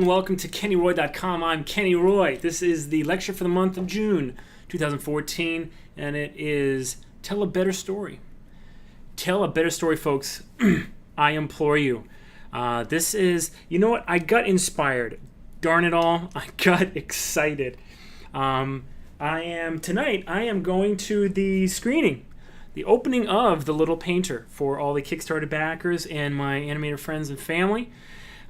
and welcome to KennyRoy.com. I'm Kenny Roy. This is the lecture for the month of June 2014, and it is Tell a Better Story. Tell a better story, folks. I implore you. This is, you know what? I got inspired. Darn it all. I got excited. Tonight I am going to the screening, the opening of The Little Painter for all the Kickstarter backers and my animator friends and family.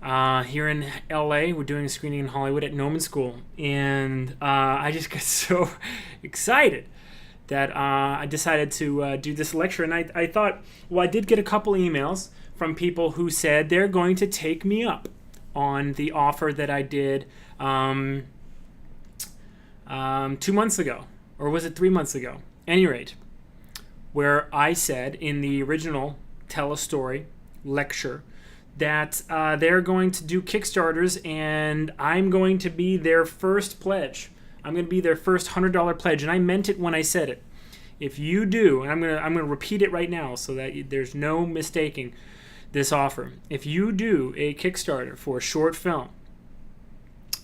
Here in LA, we're doing a screening in Hollywood at Gnomon School, and I just got so excited that I decided to do this lecture. And I thought, well, I did get a couple emails from people who said they're going to take me up on the offer that I did 2 months ago, or was it 3 months ago? At any rate, where I said in the original Tell a Story lecture that they're going to do Kickstarters, and I'm going to be their first pledge. I'm going to be their first $100 pledge, and I meant it when I said it. If you do, and I'm going to repeat it right now so that there's no mistaking this offer. If you do a Kickstarter for a short film,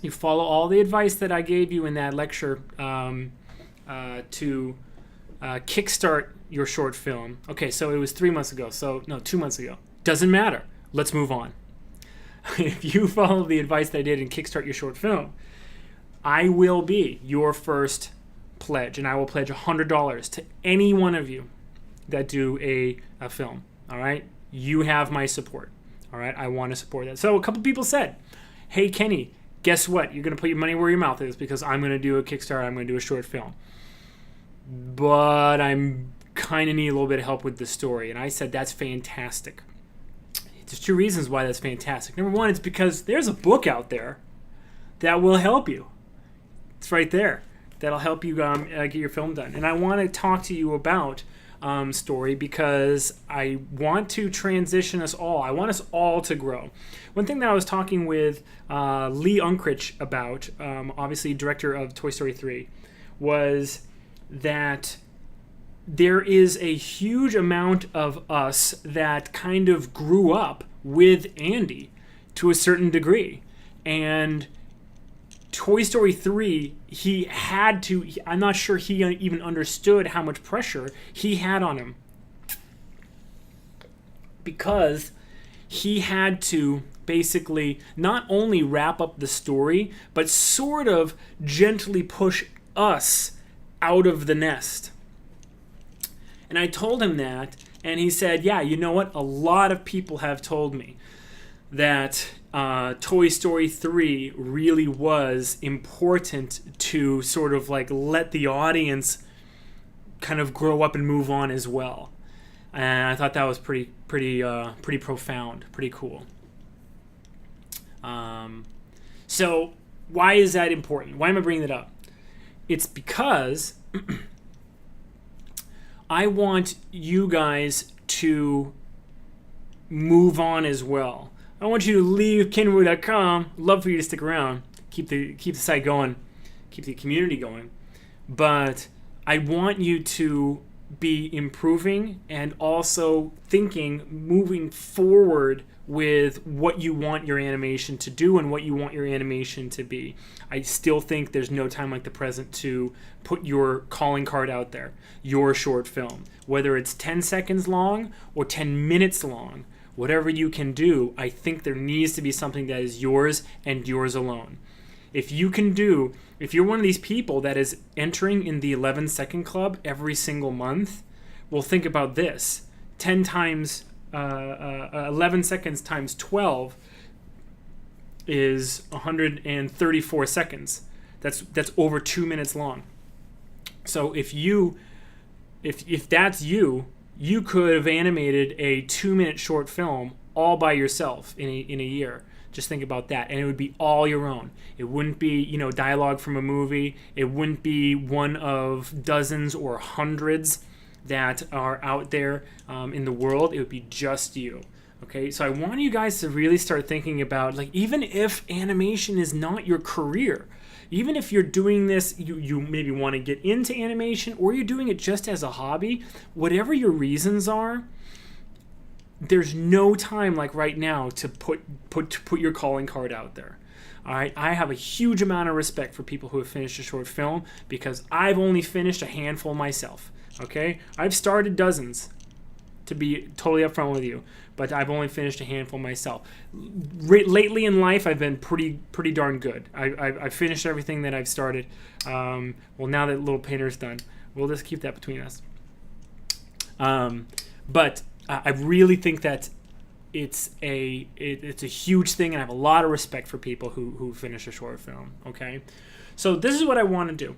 you follow all the advice that I gave you in that lecture to kickstart your short film. Okay, so it was 3 months ago. So, no, 2 months ago. Doesn't matter. Let's move on. If you follow the advice that I did and kickstart your short film, I will be your first pledge, and I will pledge $100 to any one of you that do a film. All right? You have my support. All right? I want to support that. So a couple people said, hey, Kenny, guess what? You're going to put your money where your mouth is because I'm going to do a Kickstarter. I'm going to do a short film. But I'm kind of need a little bit of help with the story. And I said, that's fantastic. There's two reasons why that's fantastic. Number one, it's because there's a book out there that will help you. It's right there. That'll help you get your film done. And I want to talk to you about story because I want to transition us all. I want us all to grow. One thing that I was talking with Lee Unkrich about, obviously director of Toy Story 3, was that there is a huge amount of us that kind of grew up with Andy to a certain degree. And Toy Story 3, he had to, I'm not sure he even understood how much pressure he had on him. Because he had to basically not only wrap up the story, but sort of gently push us out of the nest. And I told him that, and he said, yeah, you know what? A lot of people have told me that Toy Story 3 really was important to sort of like let the audience kind of grow up and move on as well. And I thought that was pretty profound, pretty cool. So why is that important? Why am I bringing that up? It's because I want you guys to move on as well. I want you to leave KennyRoy.com. Love for you to stick around, keep the site going, keep the community going. But I want you to be improving and also thinking, moving forward with what you want your animation to do and what you want your animation to be. I still think there's no time like the present to put your calling card out there, your short film. Whether it's 10 seconds long or 10 minutes long, whatever you can do, I think there needs to be something that is yours and yours alone. If you're one of these people that is entering in the 11-second club every single month, well, think about this. 10 times 11 seconds times 12 is 134 seconds. That's over 2 minutes long. So if that's you could have animated a 2-minute short film all by yourself in a year. Just think about that, and it would be all your own. It wouldn't be, dialogue from a movie. It wouldn't be one of dozens or hundreds that are out there in the world. It would be just you. Okay, so I want you guys to really start thinking about, like, even if animation is not your career, even if you're doing this, you maybe want to get into animation, or you're doing it just as a hobby, whatever your reasons are, there's no time like right now to put your calling card out there. All right, I have a huge amount of respect for people who have finished a short film because I've only finished a handful myself. Okay, I've started dozens, to be totally upfront with you, but I've only finished a handful myself. Lately in life, I've been pretty darn good. I've finished everything that I've started. Well, now that Little Painter's done, we'll just keep that between us. But I really think that it's a huge thing, and I have a lot of respect for people who finish a short film. Okay, so this is what I want to do.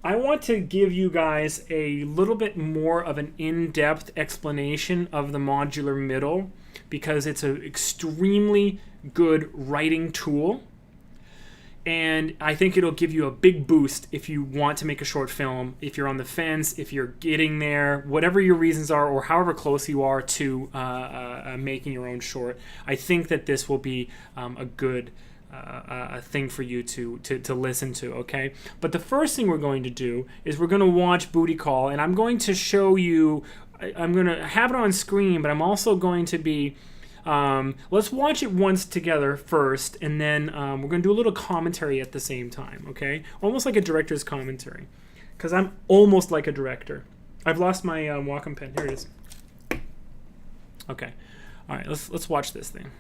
I want to give you guys a little bit more of an in-depth explanation of the modular middle because it's an extremely good writing tool. And I think it'll give you a big boost if you want to make a short film, if you're on the fence, if you're getting there, whatever your reasons are, or however close you are to making your own short. I think that this will be a good thing for you to listen to, okay? But the first thing we're going to do is we're going to watch Booty Call, and I'm going to show you, I'm going to have it on screen, but I'm also going to be let's watch it once together first, and then we're going to do a little commentary at the same time, okay? Almost like a director's commentary, because I'm almost like a director. I've lost my Wacom pen. Here it is. Okay. All right, let's watch this thing.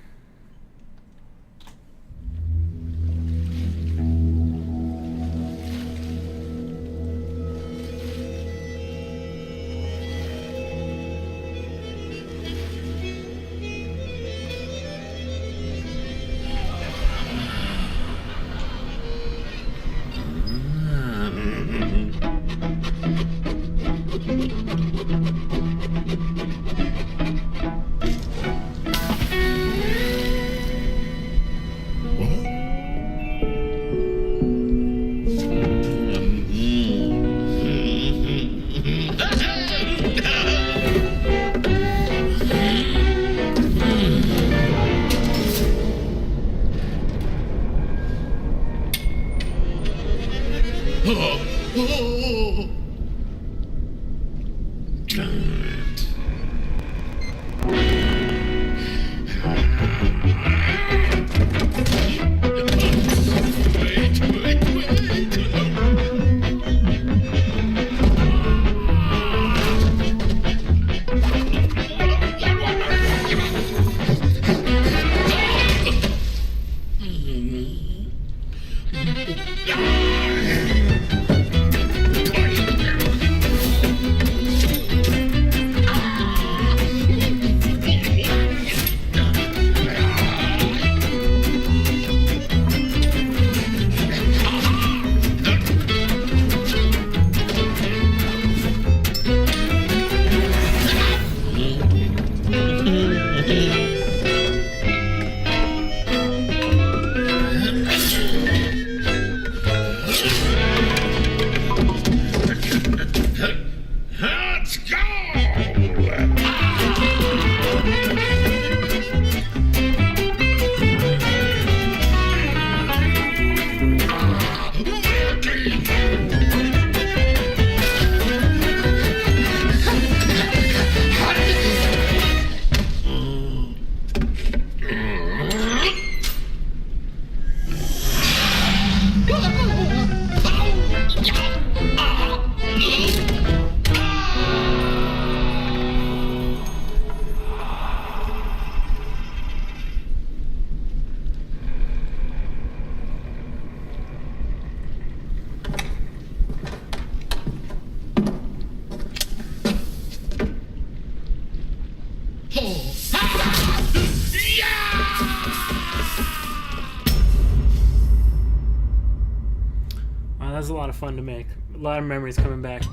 That was a lot of fun to make. A lot of memories coming back.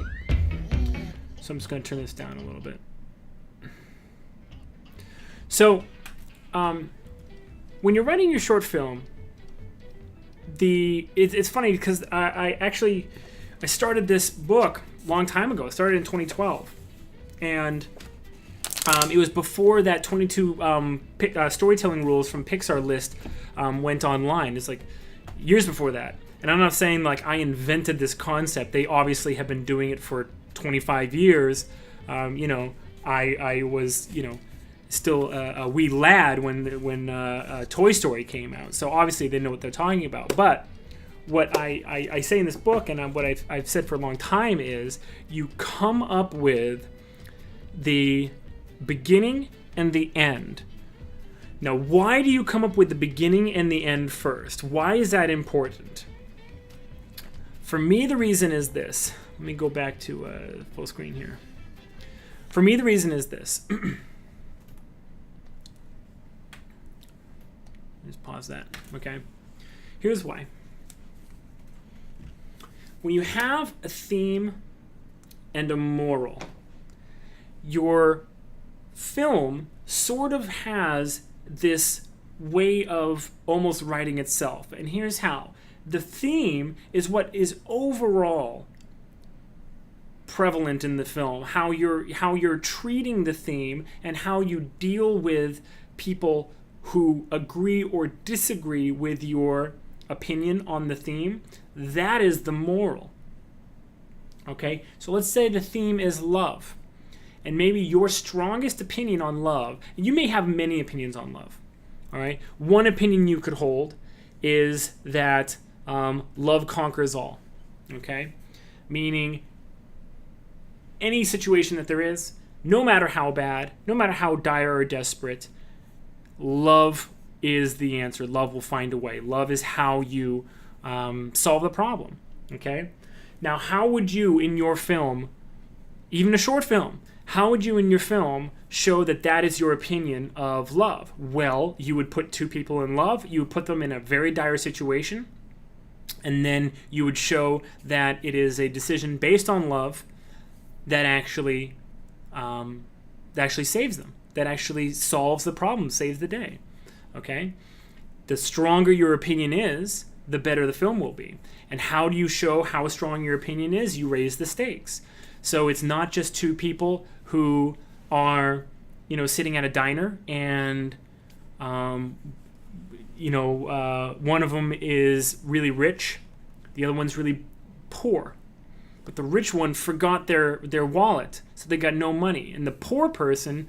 So I'm just going to turn this down a little bit. So, when you're writing your short film, it's funny because I started this book a long time ago. I started in 2012, and it was before that 22 storytelling rules from PIXAR list went online. It's like years before that. And I'm not saying like I invented this concept. They obviously have been doing it for 25 years. I was, a wee lad when Toy Story came out. So obviously they know what they're talking about. But what I say in this book, and what I've said for a long time, is you come up with the beginning and the end. Now, why do you come up with the beginning and the end first? Why is that important? For me, the reason is this. Let me go back to full screen here. For me, the reason is this. Just pause that. Okay. Here's why. When you have a theme and a moral, your film sort of has this way of almost writing itself. And here's how. The theme is what is overall prevalent in the film, how you're treating the theme and how you deal with people who agree or disagree with your opinion on the theme. That is the moral. Okay, so let's say the theme is love, and maybe your strongest opinion on love, and you may have many opinions on love, all right? One opinion you could hold is that love conquers all, okay? Meaning any situation that there is, no matter how bad, no matter how dire or desperate, love is the answer. Love will find a way. Love is how you solve the problem, okay? Now, how would you in your film, even a short film, how would you in your film show that that is your opinion of love? Well, you would put two people in love, you would put them in a very dire situation, and then you would show that it is a decision based on love that actually saves them, that actually solves the problem, saves the day. Okay? The stronger your opinion is, the better the film will be. And how do you show how strong your opinion is? You raise the stakes. So it's not just two people who are, sitting at a diner and, one of them is really rich, the other one's really poor. But the rich one forgot their wallet, so they got no money. And the poor person,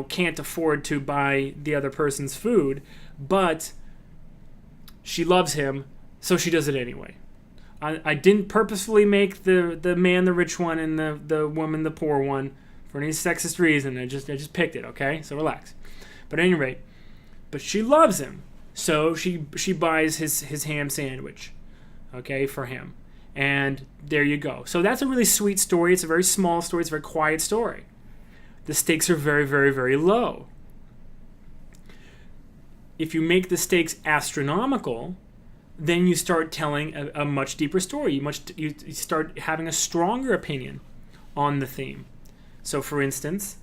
can't afford to buy the other person's food, but she loves him, so she does it anyway. I didn't purposefully make the man the rich one and the woman the poor one for any sexist reason. I just picked it, okay? So relax. But at any rate, but she loves him, so she buys his ham sandwich, okay, for him. And there you go. So that's a really sweet story. It's a very small story. It's a very quiet story. The stakes are very, very, very low. If you make the stakes astronomical, then you start telling a much deeper story. You start having a stronger opinion on the theme. So, for instance,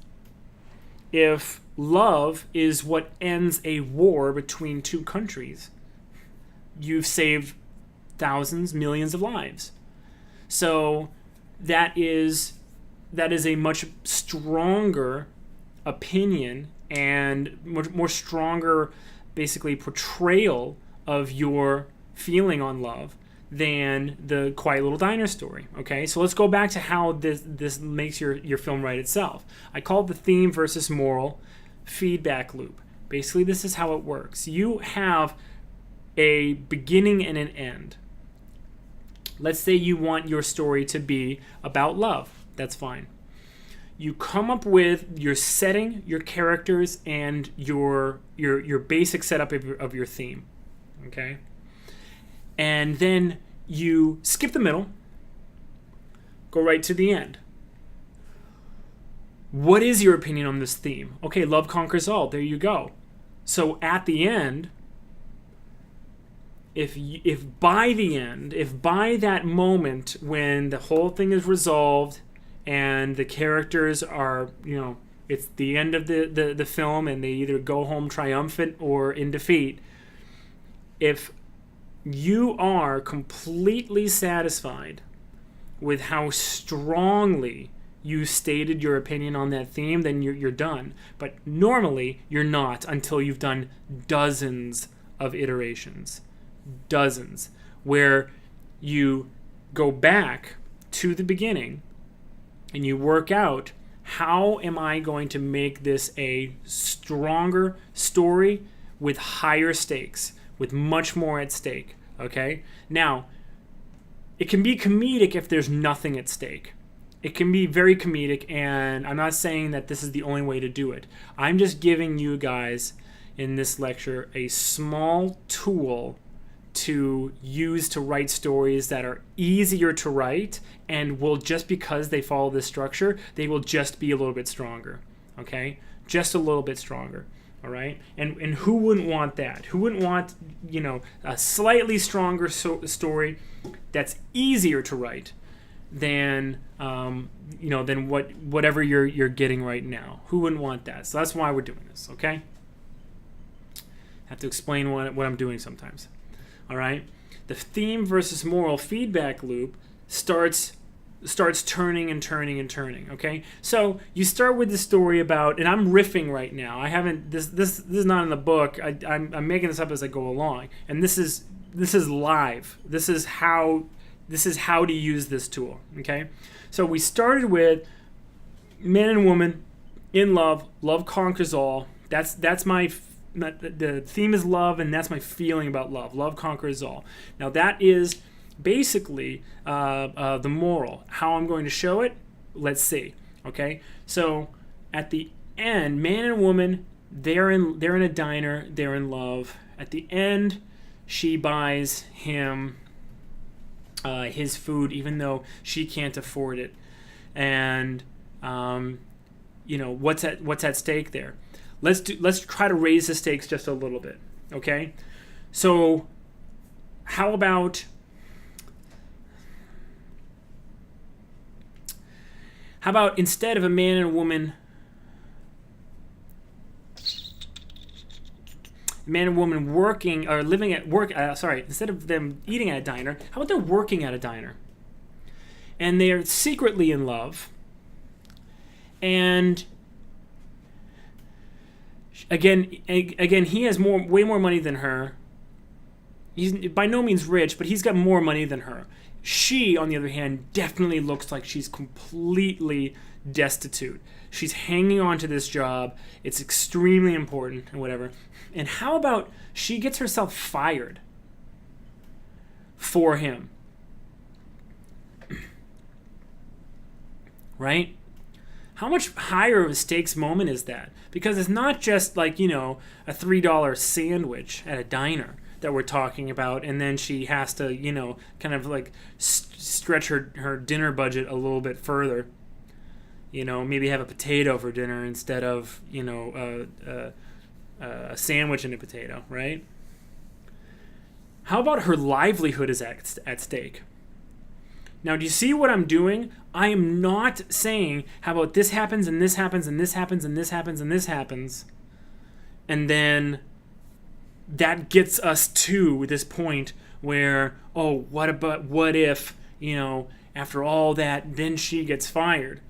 if love is what ends a war between two countries, you've saved thousands, millions of lives. So that is a much stronger opinion and more stronger, basically, portrayal of your feeling on love than the Quiet Little Diner story. Okay, so let's go back to how this makes your film write itself. I call it the theme versus moral feedback loop. Basically, this is how it works. You have a beginning and an end. Let's say you want your story to be about love. That's fine. You come up with your setting, your characters, and your basic setup of your theme. Okay? And then you skip the middle, go right to the end. What is your opinion on this theme? Okay, love conquers all. There you go. So at the end, if by that moment when the whole thing is resolved and the characters are, it's the end of the film and they either go home triumphant or in defeat, if you are completely satisfied with how strongly you stated your opinion on that theme, then you're done. But normally you're not until you've done dozens of iterations. Dozens, where you go back to the beginning and you work out how am I going to make this a stronger story with higher stakes, with much more at stake? Okay? Now, it can be comedic if there's nothing at stake. It can be very comedic, and I'm not saying that this is the only way to do it. I'm just giving you guys in this lecture a small tool to use to write stories that are easier to write and will, just because they follow this structure, they will just be a little bit stronger. Okay? Just a little bit stronger. All right? And who wouldn't want that? Who wouldn't want, a slightly stronger story that's easier to write than than whatever you're getting right now? Who wouldn't want that? So that's why we're doing this, okay? I have to explain what I'm doing sometimes. All right? The theme versus moral feedback loop starts turning and turning and turning, okay? So you start with the story about, and I'm riffing right now. I haven't, this is not in the book. I'm making this up as I go along. And this is live. This is how to use this tool, okay? So we started with man and woman in love. Love conquers all. That's my the theme is love, and that's my feeling about love. Love conquers all. Now that is basically the moral. How I'm going to show it, let's see. Okay, so at the end, man and woman, they're in a diner. They're in love. At the end, she buys him his food, even though she can't afford it. And what's at stake there? Let's try to raise the stakes just a little bit. Okay, so how about instead of a man and a woman, man and woman working or living at work, instead of them eating at a diner, how about they're working at a diner? And they're secretly in love. And again, he has way more money than her. He's by no means rich, but he's got more money than her. She, on the other hand, definitely looks like she's completely destitute. She's hanging on to this job. It's extremely important and whatever. And how about she gets herself fired for him? Right? How much higher of a stakes moment is that? Because it's not just like, a $3 sandwich at a diner that we're talking about, and then she has to, kind of like stretch her dinner budget a little bit further. Maybe have a potato for dinner instead of, a sandwich and a potato, right? How about her livelihood is at stake? Now, do you see what I'm doing? I am not saying, how about this happens, and this happens, and this happens, and this happens, and this happens, and then that gets us to this point where, what if, after all that, then she gets fired?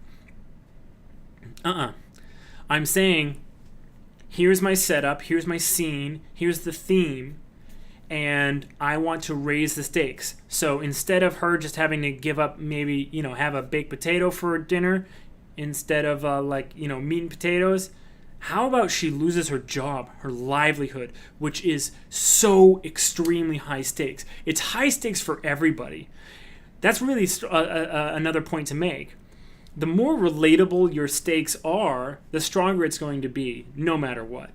I'm saying, here's my setup, here's my scene, here's the theme, and I want to raise the stakes. So instead of her just having to give up, maybe, have a baked potato for dinner instead of meat and potatoes, how about she loses her job, her livelihood, which is so extremely high stakes? It's high stakes for everybody. That's really another point to make. The more relatable your stakes are, the stronger it's going to be, no matter what.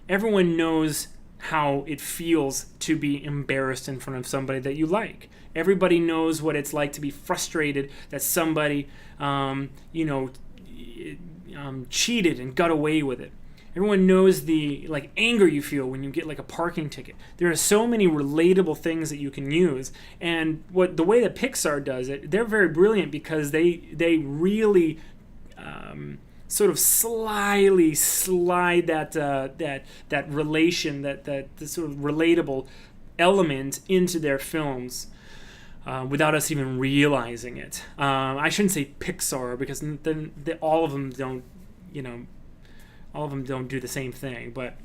Everyone knows how it feels to be embarrassed in front of somebody that you like. Everybody knows what it's like to be frustrated that somebody, cheated and got away with it. Everyone knows the anger you feel when you get a parking ticket. There are so many relatable things that you can use, and the way that PIXAR does it, they're very brilliant because they really sort of slyly slide that relation, that sort of relatable element into their films without us even realizing it. I shouldn't say PIXAR because then all of them don't, all of them don't do the same thing. But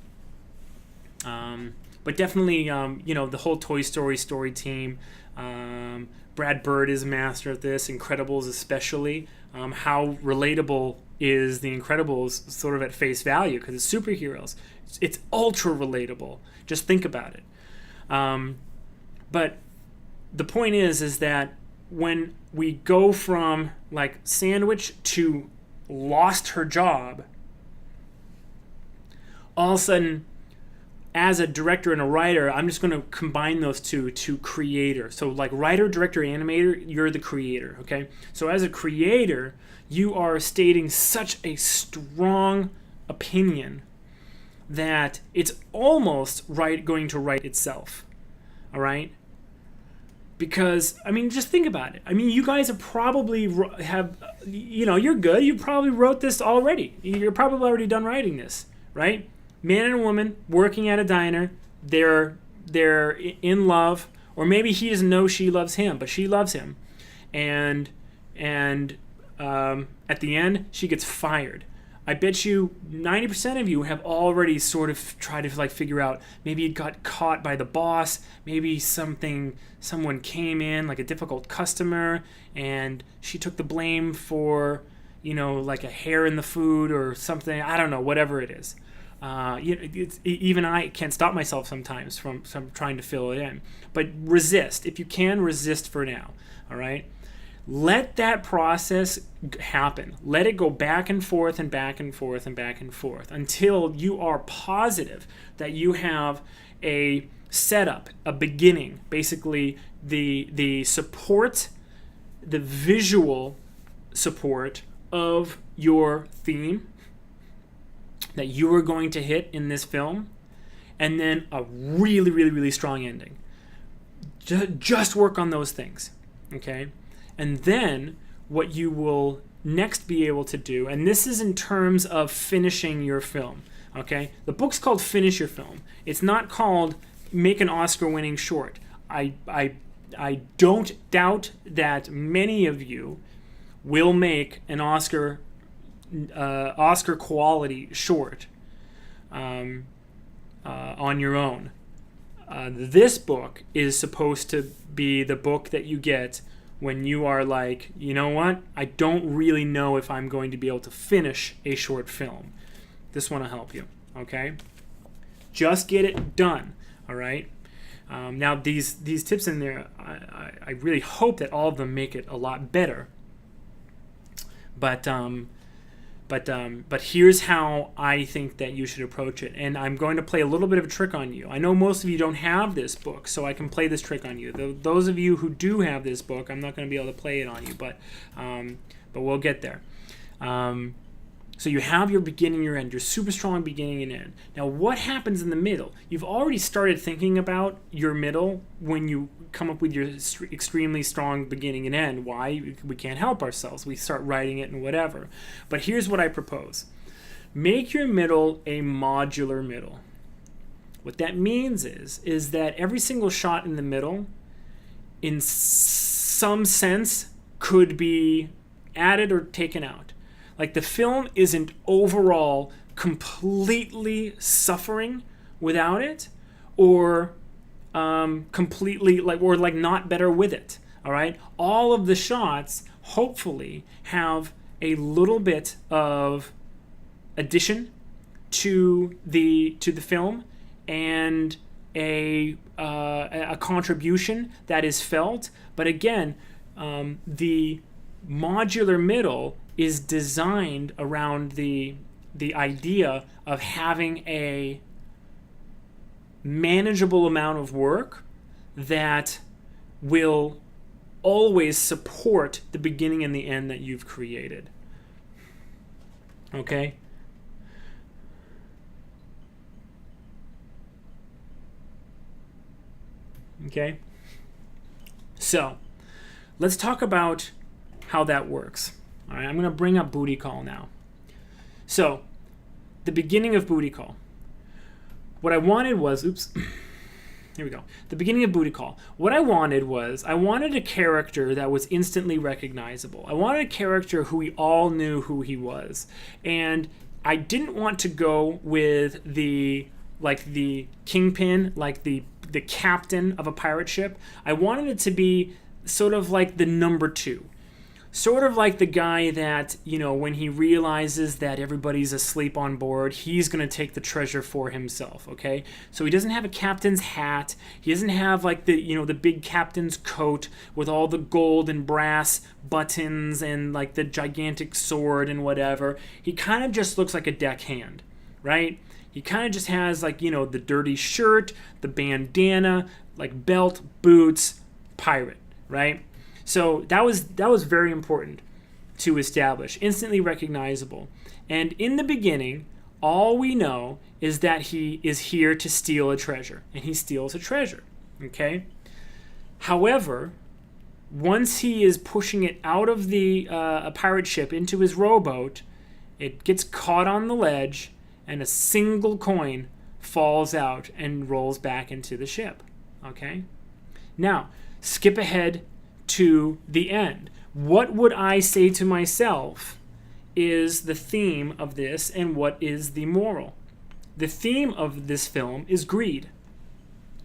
But definitely, the whole Toy Story story team. Brad Bird is a master at this. Incredibles especially. How relatable is the Incredibles sort of at face value, because it's superheroes. It's ultra relatable. Just think about it. But the point is that when we go from like Sandwich to lost her job, all of a sudden, as a director and a writer, I'm just going to combine those two to creator. So like writer, director, animator, you're the creator, okay? So as a creator, you are stating such a strong opinion that it's almost going to write itself, all right? Because, just think about it. You guys have probably you're good. You probably wrote this already. You're probably already done writing this, right? Man and a woman working at a diner. They're in love, or maybe he doesn't know she loves him, but she loves him, and at the end she gets fired. I bet you 90% of you have already sort of tried to like figure out, maybe it got caught by the boss, maybe someone came in, like a difficult customer, and she took the blame for, like a hair in the food or something. I don't know, whatever it is. Even I can't stop myself sometimes from trying to fill it in. But resist. If you can, resist for now. All right? Let that process happen. Let it go back and forth and back and forth and back and forth until you are positive that you have a setup, a beginning, basically the support, the visual support of your theme that you are going to hit in this film, and then a really, really, really strong ending. Just work on those things, okay? And then what you will next be able to do, and this is in terms of finishing your film, okay? The book's called Finish Your Film. It's not called Make an Oscar-winning short. I don't doubt that many of you will make an Oscar quality short on your own. This book is supposed to be the book that you get when you are like, you know what? I don't really know if I'm going to be able to finish a short film. This one will help you, okay? Just get it done, all right? Now, these tips in there, I really hope that all of them make it a lot better. But here's how I think that you should approach it. And I'm going to play a little bit of a trick on you. I know most of you don't have this book, so I can play this trick on you. Those of you who do have this book, I'm not going to be able to play it on you, but we'll get there. So you have your beginning, your end, your super strong beginning and end. Now, what happens in the middle? You've already started thinking about your middle when you come up with your extremely strong beginning and end. Why? We can't help ourselves. We start writing it and whatever. But here's what I propose. Make your middle a modular middle. What that means is that every single shot in the middle, in some sense, could be added or taken out. Like the film isn't overall completely suffering without it, or completely like not better with it. All right, all of the shots hopefully have a little bit of addition to the film and a contribution that is felt. But again, the modular middle is designed around the idea of having a manageable amount of work that will always support the beginning and the end that you've created. Okay? Okay? So, let's talk about how that works. All right, I'm going to bring up Booty Call now. So, the beginning of Booty Call. What I wanted was, here we go. The beginning of Booty Call. What I wanted a character that was instantly recognizable. I wanted a character who we all knew who he was. And I didn't want to go with the like the kingpin, like the captain of a pirate ship. I wanted it to be sort of like the number two. Sort of like the guy that, when he realizes that everybody's asleep on board, he's going to take the treasure for himself, okay? So he doesn't have a captain's hat. He doesn't have like the big captain's coat with all the gold and brass buttons and like the gigantic sword and whatever. He kind of just looks like a deckhand, right? He kind of just has like, the dirty shirt, the bandana, like belt, boots, pirate, right? So that was very important to establish, instantly recognizable. And in the beginning, all we know is that he is here to steal a treasure, and he steals a treasure, okay? However, once he is pushing it out of the a pirate ship into his rowboat, it gets caught on the ledge, and a single coin falls out and rolls back into the ship, okay? Now, skip ahead to the end. What would I say to myself is the theme of this, and what is the moral? The theme of this film is greed.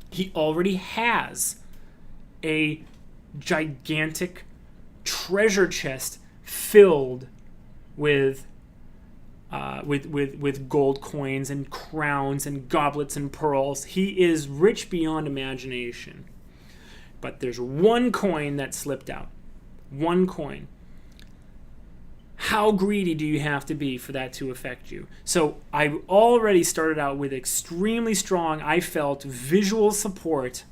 He already has a gigantic treasure chest filled with gold coins and crowns and goblets and pearls. He is rich beyond imagination. But there's one coin that slipped out. One coin. How greedy do you have to be for that to affect you? So I already started out with extremely strong, I felt, visual support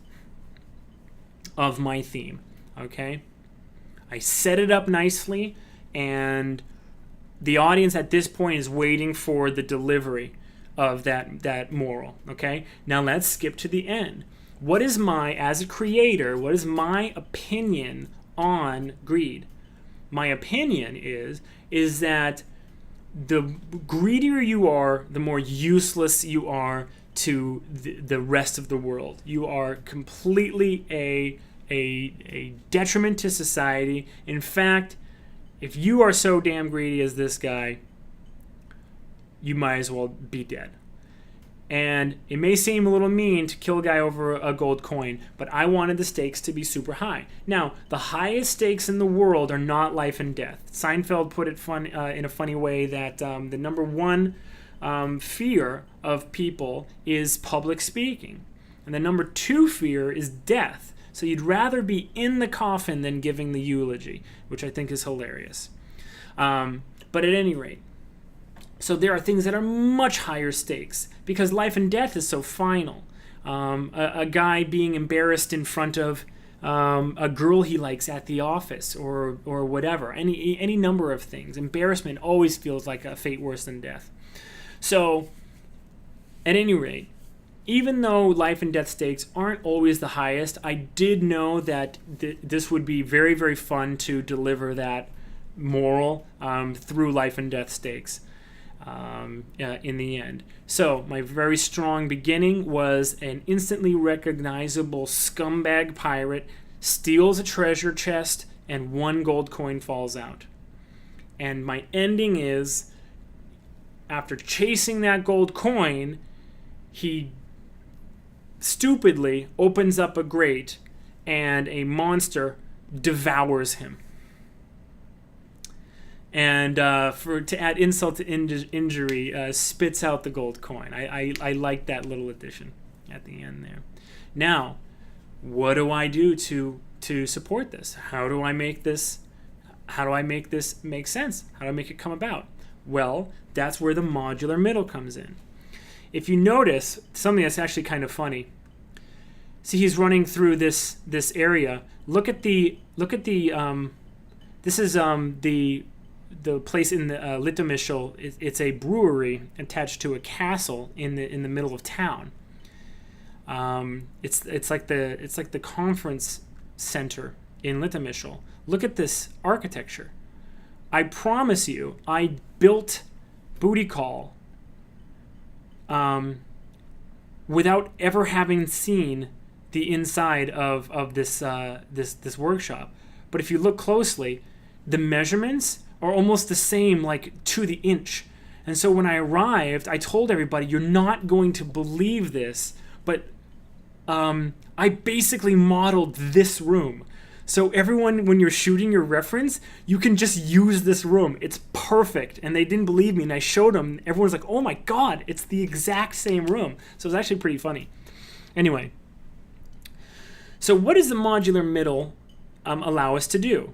of my theme. Okay? I set it up nicely, and the audience at this point is waiting for the delivery of that moral. Okay? Now let's skip to the end. What is as a creator, what is my opinion on greed? My opinion is that the greedier you are, the more useless you are to the rest of the world. You are completely a detriment to society. In fact, if you are so damn greedy as this guy, you might as well be dead. And it may seem a little mean to kill a guy over a gold coin, but I wanted the stakes to be super high. Now, the highest stakes in the world are not life and death. Seinfeld put it in a funny way that the number one fear of people is public speaking. And the number two fear is death. So you'd rather be in the coffin than giving the eulogy, which I think is hilarious. But at any rate, so there are things that are much higher stakes because life and death is so final. A guy being embarrassed in front of a girl he likes at the office or whatever, any number of things. Embarrassment always feels like a fate worse than death. So at any rate, even though life and death stakes aren't always the highest, I did know that this would be very, very fun to deliver that moral through life and death stakes. In the end. So my very strong beginning was an instantly recognizable scumbag pirate steals a treasure chest and one gold coin falls out. And my ending is, after chasing that gold coin, he stupidly opens up a grate and a monster devours him. And to add insult to injury, spits out the gold coin. I like that little addition at the end there. Now, what do I do to support this? How do I make this make sense? How do I make it come about? Well, that's where the modular middle comes in. If you notice something that's actually kind of funny, see, he's running through this area. Look at the this is the place in the Litomyshl. It's a brewery attached to a castle in the middle of town. It's like the conference center in Litomyshl. Look at this architecture. I promise you, I built Booty Call without ever having seen the inside of this workshop. But if you look closely, the measurements are almost the same, like to the inch. And so when I arrived, I told everybody, you're not going to believe this, but I basically modeled this room. So everyone, when you're shooting your reference, you can just use this room. It's perfect. And they didn't believe me, and I showed them. Everyone's like, oh my God, it's the exact same room. So it was actually pretty funny. Anyway, so what does the modular middle allow us to do?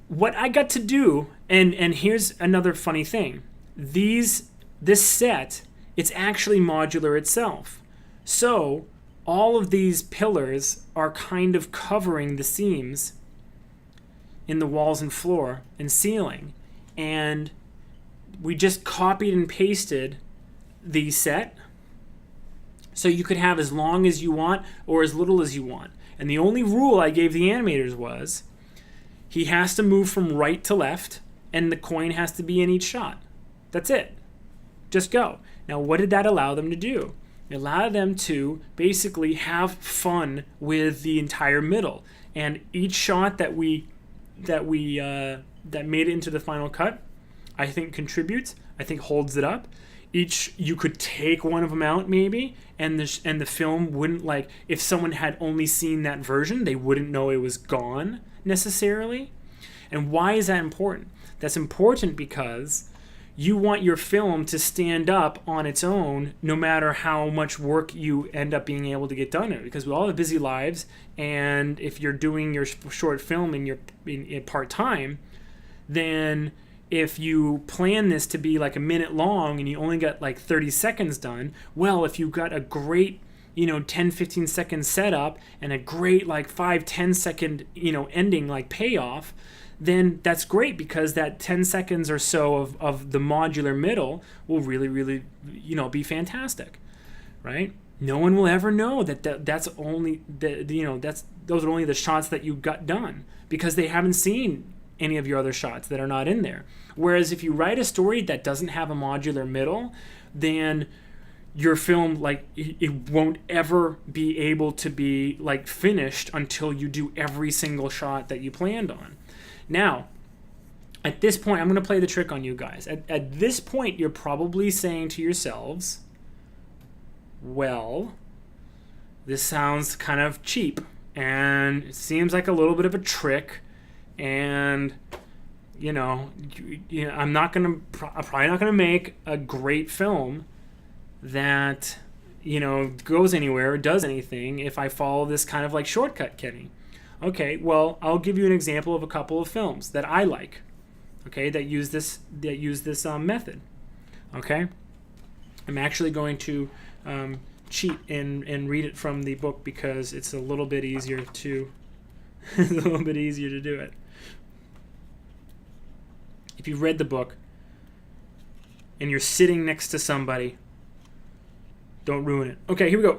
What I got to do, and here's another funny thing. This set, it's actually modular itself. So all of these pillars are kind of covering the seams in the walls and floor and ceiling. And we just copied and pasted the set. So you could have as long as you want or as little as you want. And the only rule I gave the animators was he has to move from right to left and the coin has to be in each shot. That's it. Just go. Now, what did that allow them to do? It allowed them to basically have fun with the entire middle. And each shot that made it into the final cut, I think contributes. I think holds it up. You could take one of them out maybe, and the film wouldn't, like, if someone had only seen that version, they wouldn't know it was gone necessarily. And why is that important? That's important because you want your film to stand up on its own no matter how much work you end up being able to get done in it, because we all have busy lives, and if you're doing your short film in part-time, then if you plan this to be like a minute long and you only got like 30 seconds done, well, if you've got a great 10-15 second setup and a great like 5-10 second ending like payoff, then that's great, because that 10 seconds or so of the modular middle will really, really, be fantastic, right? No one will ever know that's only those are only the shots that you got done, because they haven't seen any of your other shots that are not in there. Whereas if you write a story that doesn't have a modular middle, then your film, like, it won't ever be able to be like finished until you do every single shot that you planned on. Now, at this point, I'm going to play the trick on you guys. At this point, you're probably saying to yourselves, well, this sounds kind of cheap, and it seems like a little bit of a trick, and I'm probably not going to make a great film that goes anywhere or does anything if I follow this kind of like shortcut, Kenny. Okay, well, I'll give you an example of a couple of films that I like, okay, that use this method. Okay, I'm actually going to cheat and read it from the book, because it's a little bit easier to do it. If you've read the book and you're sitting next to somebody, don't ruin it. Okay, here we go.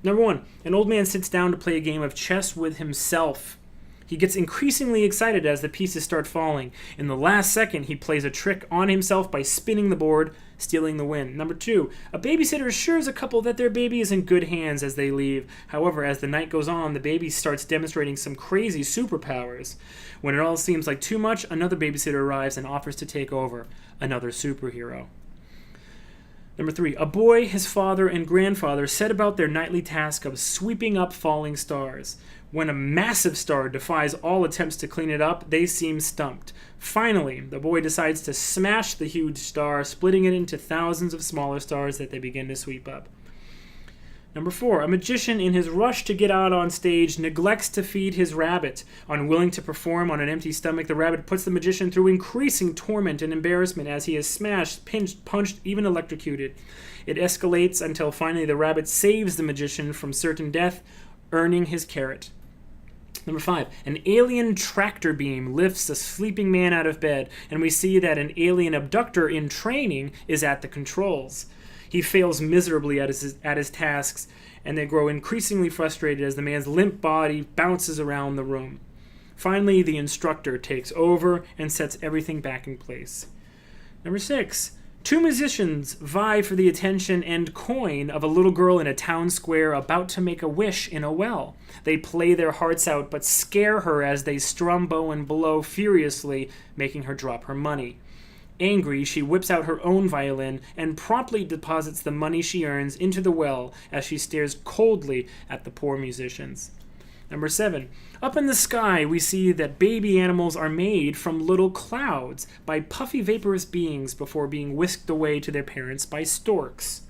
Number 1, an old man sits down to play a game of chess with himself. He gets increasingly excited as the pieces start falling. In the last second, he plays a trick on himself by spinning the board, stealing the win. Number 2, a babysitter assures a couple that their baby is in good hands as they leave. However, as the night goes on, the baby starts demonstrating some crazy superpowers. When it all seems like too much, another babysitter arrives and offers to take over, another superhero. Number 3, a boy, his father, and grandfather set about their nightly task of sweeping up falling stars. When a massive star defies all attempts to clean it up, they seem stumped. Finally, the boy decides to smash the huge star, splitting it into thousands of smaller stars that they begin to sweep up. Number 4, a magician, in his rush to get out on stage, neglects to feed his rabbit. Unwilling to perform on an empty stomach, the rabbit puts the magician through increasing torment and embarrassment as he is smashed, pinched, punched, even electrocuted. It escalates until finally the rabbit saves the magician from certain death, earning his carrot. Number 5, an alien tractor beam lifts a sleeping man out of bed, and we see that an alien abductor in training is at the controls. He fails miserably at his tasks, and they grow increasingly frustrated as the man's limp body bounces around the room. Finally, the instructor takes over and sets everything back in place. Number 6, 2 musicians vie for the attention and coin of a little girl in a town square about to make a wish in a well. They play their hearts out, but scare her as they strum, bow, and blow furiously, making her drop her money. Angry, she whips out her own violin and promptly deposits the money she earns into the well as she stares coldly at the poor musicians. Number 7. Up in the sky, we see that baby animals are made from little clouds by puffy vaporous beings before being whisked away to their parents by storks.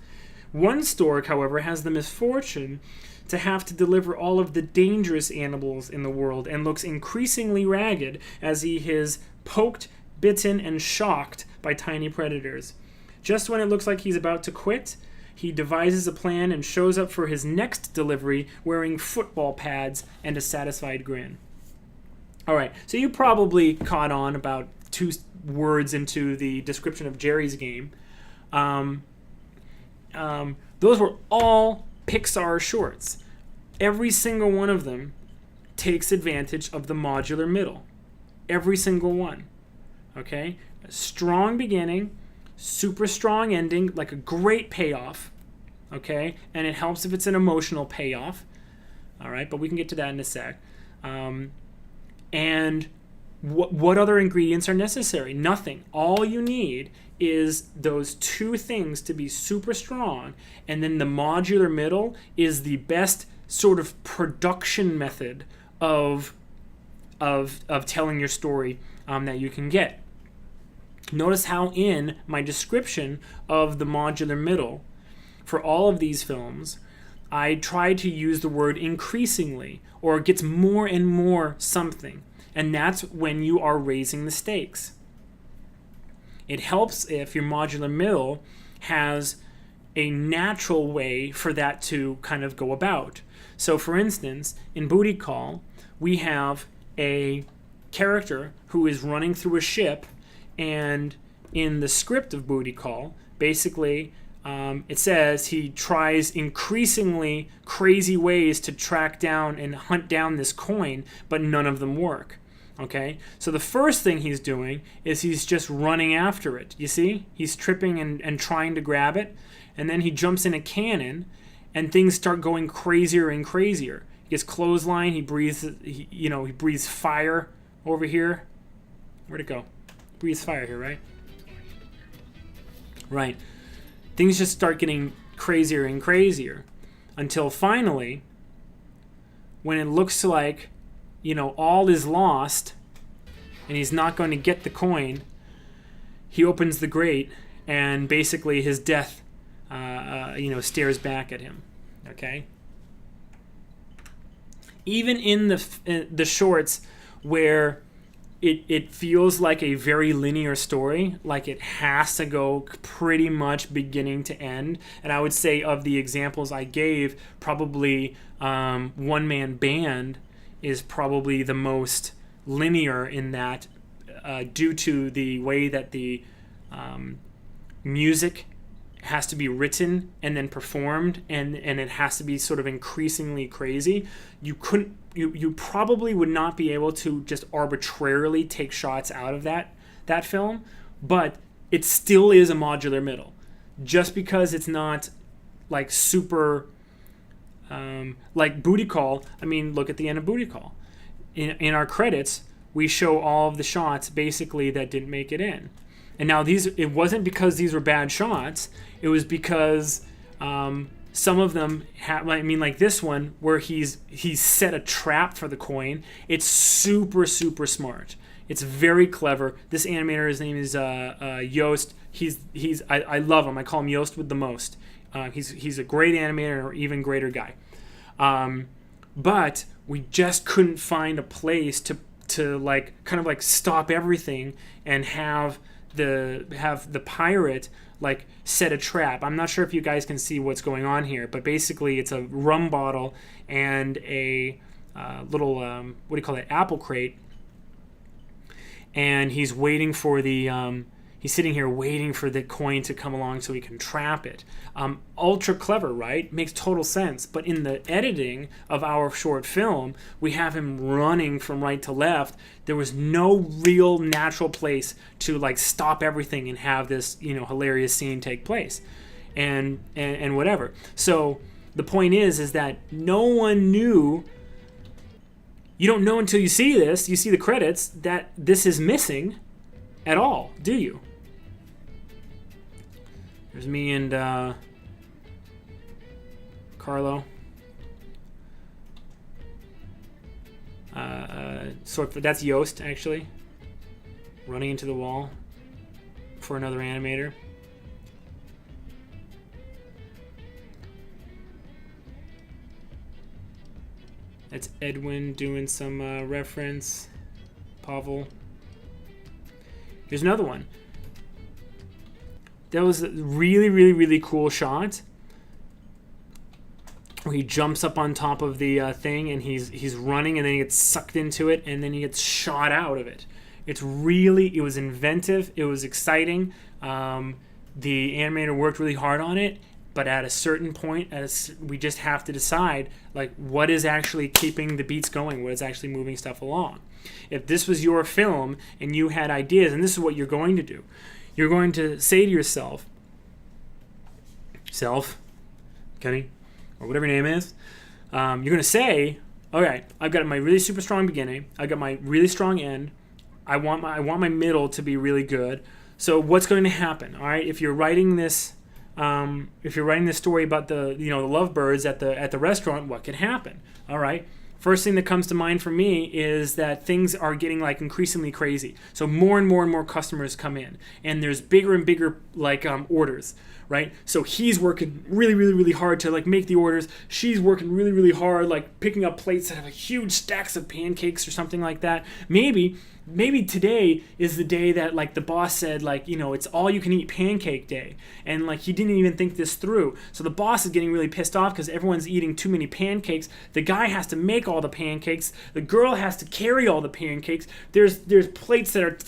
One stork, however, has the misfortune to have to deliver all of the dangerous animals in the world and looks increasingly ragged as he is poked, bitten, and shocked by tiny predators. Just when it looks like he's about to quit, he devises a plan and shows up for his next delivery wearing football pads and a satisfied grin. Alright, so you probably caught on about 2 words into the description of Jerry's game. Those were all PIXAR shorts. Every single one of them takes advantage of the modular middle. Every single one. Okay? A strong beginning, super strong ending, like a great payoff. Okay? And it helps if it's an emotional payoff. Alright, but we can get to that in a sec. And what other ingredients are necessary? Nothing. All you need is those 2 things to be super strong, and then the modular middle is the best sort of production method of telling your story that you can get. Notice how in my description of the modular middle for all of these films, I try to use the word increasingly, or it gets more and more something, and that's when you are raising the stakes. It helps if your modular middle has a natural way for that to kind of go about. So for instance, in Booty Call, we have a character who is running through a ship, and in the script of Booty Call, basically it says he tries increasingly crazy ways to track down and hunt down this coin, but none of them work. Okay, so the first thing he's doing is he's just running after it. You see? He's tripping and trying to grab it, and then he jumps in a cannon, and things start going crazier and crazier. He gets clothesline, he breathes fire over here. Where'd it go? Breathes fire here, right? Right. Things just start getting crazier and crazier until finally, when it looks like all is lost, and he's not going to get the coin, he opens the grate, and basically his death, stares back at him. Okay. Even in the shorts where it feels like a very linear story, like it has to go pretty much beginning to end, and I would say of the examples I gave, probably One Man Band is probably the most linear in that, due to the way that the music has to be written and then performed, and it has to be sort of increasingly crazy. You probably would not be able to just arbitrarily take shots out of that film, but it still is a modular middle. Just because it's not like super like Booty Call. I mean, look at the end of Booty Call. In our credits, we show all of the shots basically that didn't make it in. And now it wasn't because these were bad shots. It was because some of them like this one where he's set a trap for the coin. It's super, super smart. It's very clever. This animator, his name is Yost. I love him. I call him Yost with the most. He's a great animator and an even greater guy. But we just couldn't find a place to like kind of like stop everything and have the pirate like set a trap. I'm not sure if you guys can see what's going on here, but basically it's a rum bottle and a little apple crate, and he's waiting for he's sitting here waiting for the coin to come along so he can trap it. Ultra clever, right? Makes total sense. But in the editing of our short film, we have him running from right to left. There was no real natural place to like stop everything and have this, hilarious scene take place, and whatever. So the point is that no one knew. You don't know until you see this. You see the credits that this is missing at all, do you? There's me and Carlo. That's Yost, actually, running into the wall for another animator. That's Edwin doing some reference. Pavel. Here's another one. That was a really, really, really cool shot where he jumps up on top of the thing and he's running, and then he gets sucked into it, and then he gets shot out of it. It was inventive. It was exciting. The animator worked really hard on it, but at a certain point, we just have to decide, like, what is actually keeping the beats going, what is actually moving stuff along. If this was your film and you had ideas, and this is what you're going to do, you're going to say to yourself, Kenny, or whatever your name is, you're going to say, okay, I've got my really super strong beginning, I've got my really strong end, I want my middle to be really good. So what's going to happen? All right, if you're writing this story about the lovebirds at the restaurant, what could happen? All right. First thing that comes to mind for me is that things are getting like increasingly crazy. So more and more customers come in, and there's bigger and bigger orders, right? So he's working really, really, really hard to like make the orders. She's working really, really hard, like picking up plates that have like huge stacks of pancakes or something like that. Maybe today is the day that like the boss said, like, it's all you can eat pancake day, and like he didn't even think this through. So the boss is getting really pissed off because everyone's eating too many pancakes. The guy has to make all the pancakes. The girl has to carry all the pancakes. There's plates that are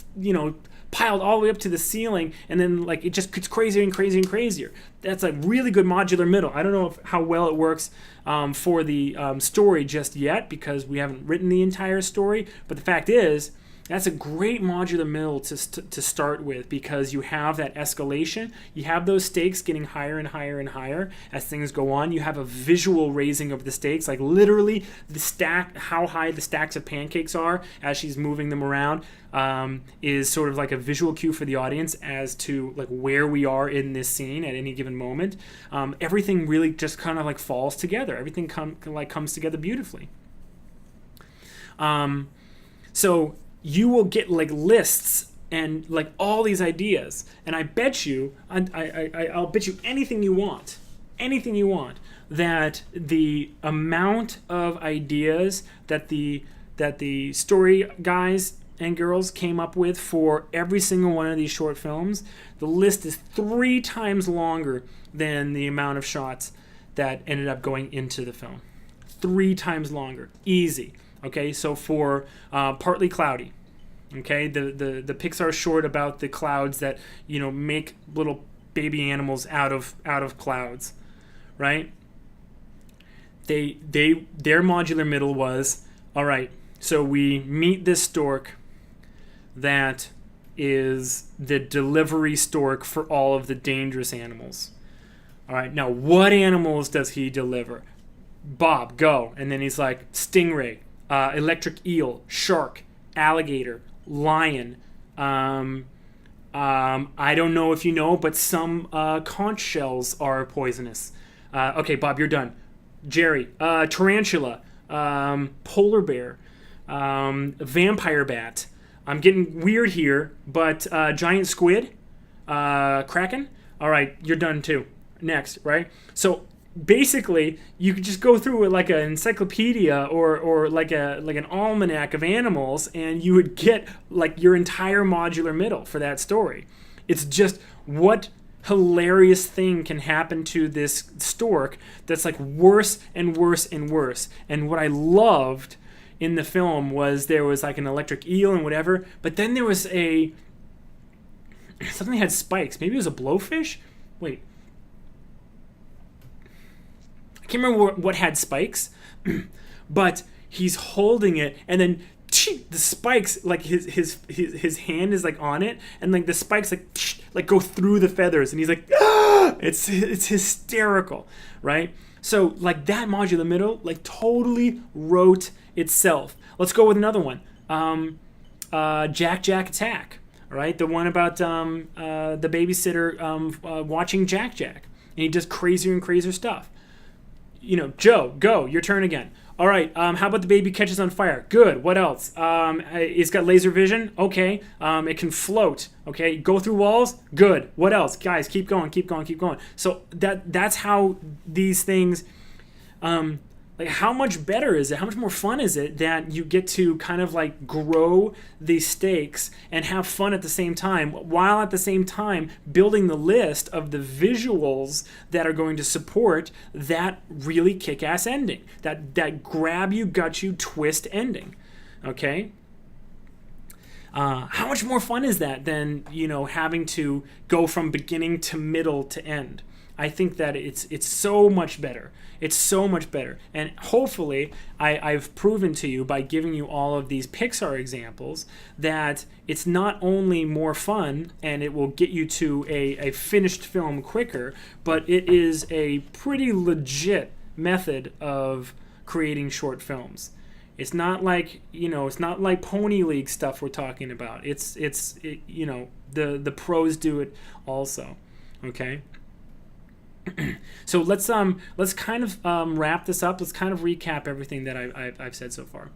piled all the way up to the ceiling, and then like it just gets crazier and crazier and crazier. That's a really good modular middle. I don't know how well it works for the story just yet, because we haven't written the entire story, but the fact is, that's a great modular middle to start with, because you have that escalation. You have those stakes getting higher and higher and higher as things go on. You have a visual raising of the stakes, like literally how high the stacks of pancakes are as she's moving them around is sort of like a visual cue for the audience as to like where we are in this scene at any given moment. Everything really just kind of like falls together. Everything comes together beautifully. So you will get like lists and like all these ideas, and I bet you, I'll bet you anything you want, that the amount of ideas that the story guys and girls came up with for every single one of these short films, the list is 3 times longer than the amount of shots that ended up going into the film. 3 times longer, easy. Okay, so for Partly Cloudy, okay, the PIXAR short about the clouds that make little baby animals out of clouds, right? Their modular middle was, all right, so we meet this stork that is the delivery stork for all of the dangerous animals. All right, now what animals does he deliver? Bob, go. And then he's like, stingray, electric eel, shark, alligator, lion. I don't know if you know, but some conch shells are poisonous. Okay, Bob, you're done. Jerry, tarantula, polar bear, vampire bat. I'm getting weird here, but giant squid, kraken. All right, you're done too. Next, right? So basically, you could just go through it like an encyclopedia or like an almanac of animals, and you would get like your entire modular middle for that story. It's just what hilarious thing can happen to this stork that's like worse and worse and worse. And what I loved in the film was there was like an electric eel and whatever, but then there was something that had spikes. Maybe it was a blowfish? Wait. I can't remember what had spikes, but he's holding it, and then the spikes, like his hand is like on it, and like the spikes like go through the feathers, and he's like, ah! It's hysterical, right? So like that modular middle like totally wrote itself. Let's go with another one. Jack Attack. All right, the one about the babysitter watching Jack Jack, and he does crazier and crazier stuff. Joe, go, your turn again. All right, how about the baby catches on fire? Good. What else? It's got laser vision. Okay. It can float. Okay. Go through walls. Good. What else? Guys, keep going, keep going, keep going. So that's how these things, like how much better is it? How much more fun is it that you get to kind of like grow the stakes and have fun at the same time, while at the same time building the list of the visuals that are going to support that really kick-ass ending, that grab you, gut you, twist ending. Okay? How much more fun is that than having to go from beginning to middle to end? I think that it's so much better. It's so much better. And hopefully I've proven to you by giving you all of these PIXAR examples that it's not only more fun and it will get you to a finished film quicker, but it is a pretty legit method of creating short films. It's not like, it's not like Pony League stuff we're talking about. The pros do it also. Okay? So let's kind of wrap this up. Let's kind of recap everything that I've said so far.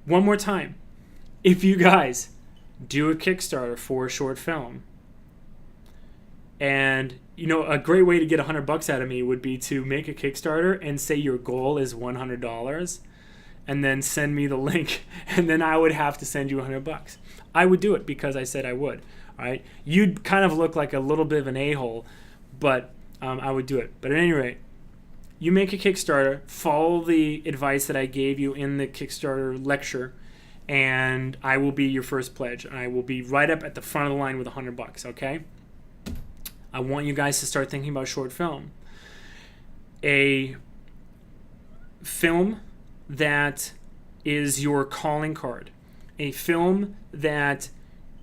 One more time. If you guys do a Kickstarter for a short film, and a great way to get $100 out of me would be to make a Kickstarter and say your goal is $100, and then send me the link, and then I would have to send you $100. I would do it because I said I would. Right? You'd kind of look like a little bit of an a-hole, but I would do it. But at any rate, you make a Kickstarter, follow the advice that I gave you in the Kickstarter lecture, and I will be your first pledge. I will be right up at the front of the line with $100, okay? I want you guys to start thinking about short film. A film that is your calling card. A film that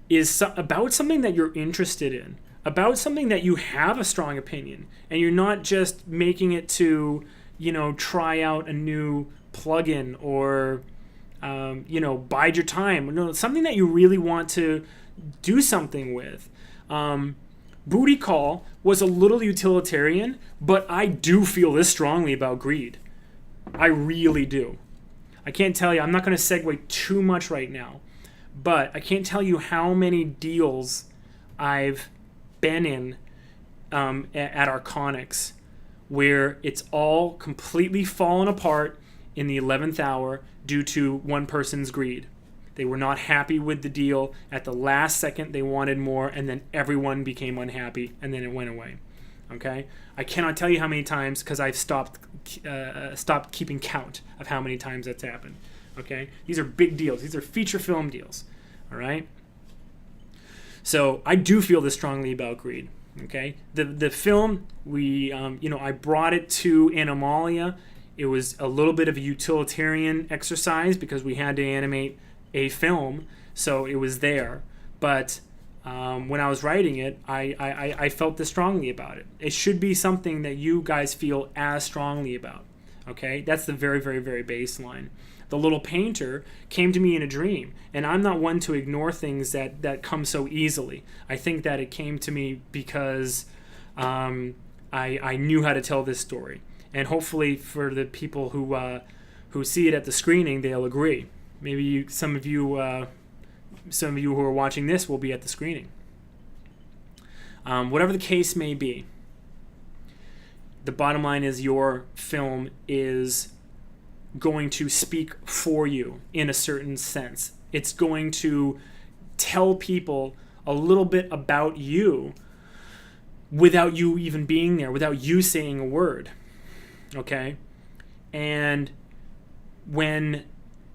is about something that you're interested in, about something that you have a strong opinion, and you're not just making it to, try out a new plugin or, bide your time. No, something that you really want to do something with. Booty Call was a little utilitarian, but I do feel this strongly about greed. I really do. I can't tell you. I'm not going to segue too much right now. But I can't tell you how many deals I've been in at Arconics where it's all completely fallen apart in the 11th hour due to one person's greed. They were not happy with the deal. At the last second, they wanted more, and then everyone became unhappy, and then it went away. Okay? I cannot tell you how many times, because I've stopped keeping count of how many times that's happened. Okay? These are big deals. These are feature film deals. All right? So I do feel this strongly about greed. Okay? The film, I brought it to Animalia. It was a little bit of a utilitarian exercise because we had to animate a film, so it was there. But when I was writing it, I felt this strongly about it. It should be something that you guys feel as strongly about. Okay? That's the very, very, very baseline. The Little Painter came to me in a dream, and I'm not one to ignore things that come so easily. I think that it came to me because I knew how to tell this story. And hopefully for the people who see it at the screening, they'll agree. Maybe some of you who are watching this will be at the screening. Whatever the case may be, the bottom line is your film is going to speak for you in a certain sense. It's going to tell people a little bit about you without you even being there, without you saying a word. Okay? And when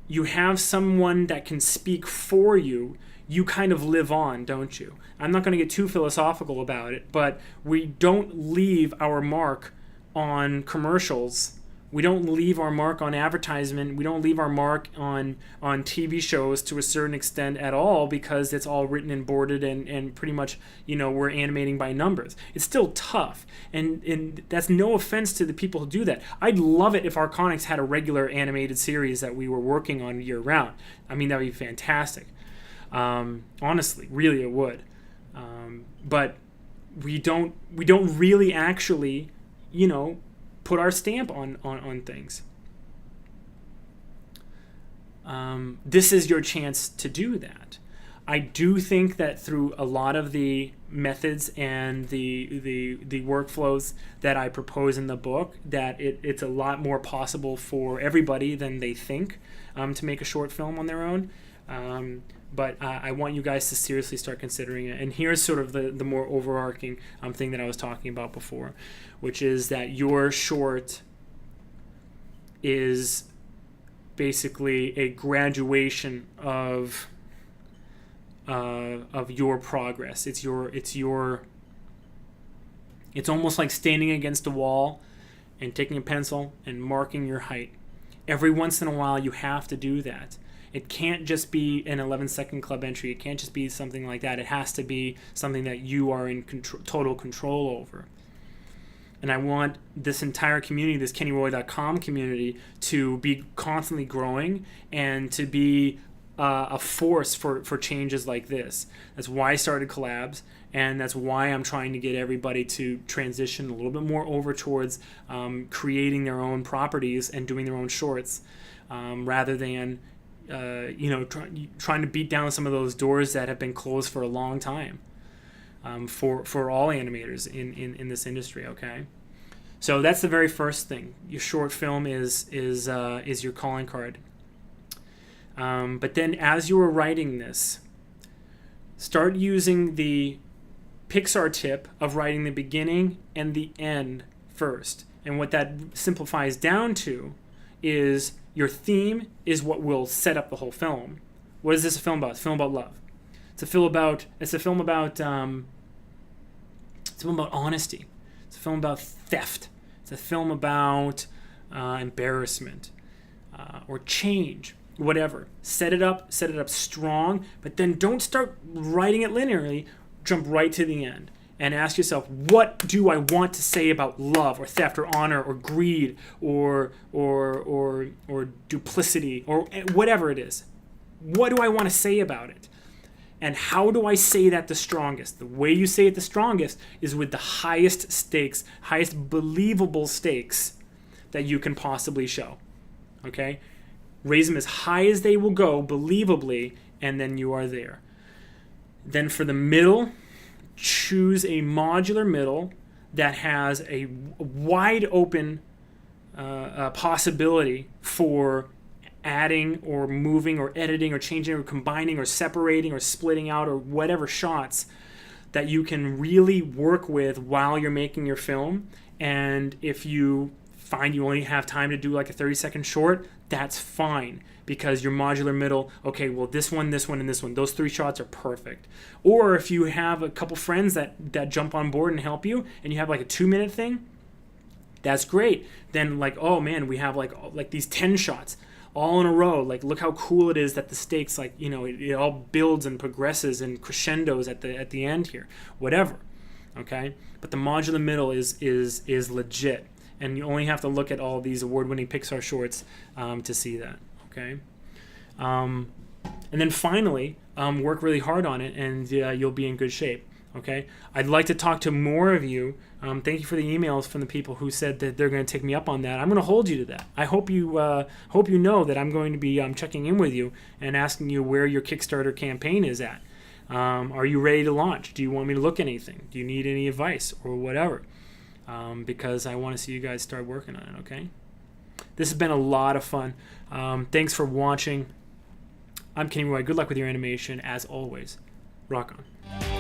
you have someone that can speak for you, you kind of live on, don't you? I'm not going to get too philosophical about it, but we don't leave our mark on commercials. We don't leave our mark on advertisement. We don't leave our mark on TV shows to a certain extent at all because it's all written and boarded and pretty much, we're animating by numbers. It's still tough. And that's no offense to the people who do that. I'd love it if Arconics had a regular animated series that we were working on year round. I mean, that would be fantastic. Honestly, really, it would. But we don't really actually, put our stamp on things. This is your chance to do that. I do think that through a lot of the methods and the workflows that I propose in the book, that it's a lot more possible for everybody than they think to make a short film on their own. But I want you guys to seriously start considering it. And here's sort of the more overarching thing that I was talking about before, which is that your short is basically a graduation of your progress. It's almost like standing against a wall and taking a pencil and marking your height. Every once in a while you have to do that. It can't just be an 11-second club entry. It can't just be something like that. It has to be something that you are in total control over. And I want this entire community, this KennyRoy.com community, to be constantly growing and to be a force for changes like this. That's why I started collabs, and that's why I'm trying to get everybody to transition a little bit more over towards creating their own properties and doing their own shorts, rather than trying to beat down some of those doors that have been closed for a long time for all animators in this industry. Okay, so that's the very first thing. Your short film is your calling card. But then as you were writing this, start using the PIXAR tip of writing the beginning and the end first. And what that simplifies down to is your theme is what will set up the whole film. What is this a film about? It's a film about love. It's a film about honesty. It's a film about theft. It's a film about embarrassment or change. Whatever. Set it up strong, but then don't start writing it linearly. Jump right to the end and ask yourself, what do I want to say about love or theft or honor or greed or duplicity or whatever it is? What do I want to say about it? And how do I say that the strongest? The way you say it the strongest is with the highest stakes, highest believable stakes that you can possibly show. Okay? Raise them as high as they will go, believably, and then you are there. Then for the middle, choose a modular middle that has a wide open possibility for adding or moving or editing or changing or combining or separating or splitting out or whatever shots that you can really work with while you're making your film. And if you find you only have time to do like a 30-second short, that's fine, because your modular middle, okay, well, this one, and this one, those 3 shots are perfect. Or if you have a couple friends that jump on board and help you, and you have like a 2-minute thing, that's great. Then like, oh man, we have like these 10 shots all in a row. Like, look how cool it is that the stakes, like, it all builds and progresses and crescendos at the end here, whatever. Okay, but the modular middle is legit. And you only have to look at all these award-winning PIXAR shorts to see that, okay? And then finally, work really hard on it, and you'll be in good shape, okay? I'd like to talk to more of you. Thank you for the emails from the people who said that they're going to take me up on that. I'm going to hold you to that. I hope you know that I'm going to be checking in with you and asking you where your Kickstarter campaign is at. Are you ready to launch? Do you want me to look at anything? Do you need any advice or whatever? Because I want to see you guys start working on it, okay? This has been a lot of fun. Thanks for watching. I'm Kenny Roy. Good luck with your animation, as always. Rock on.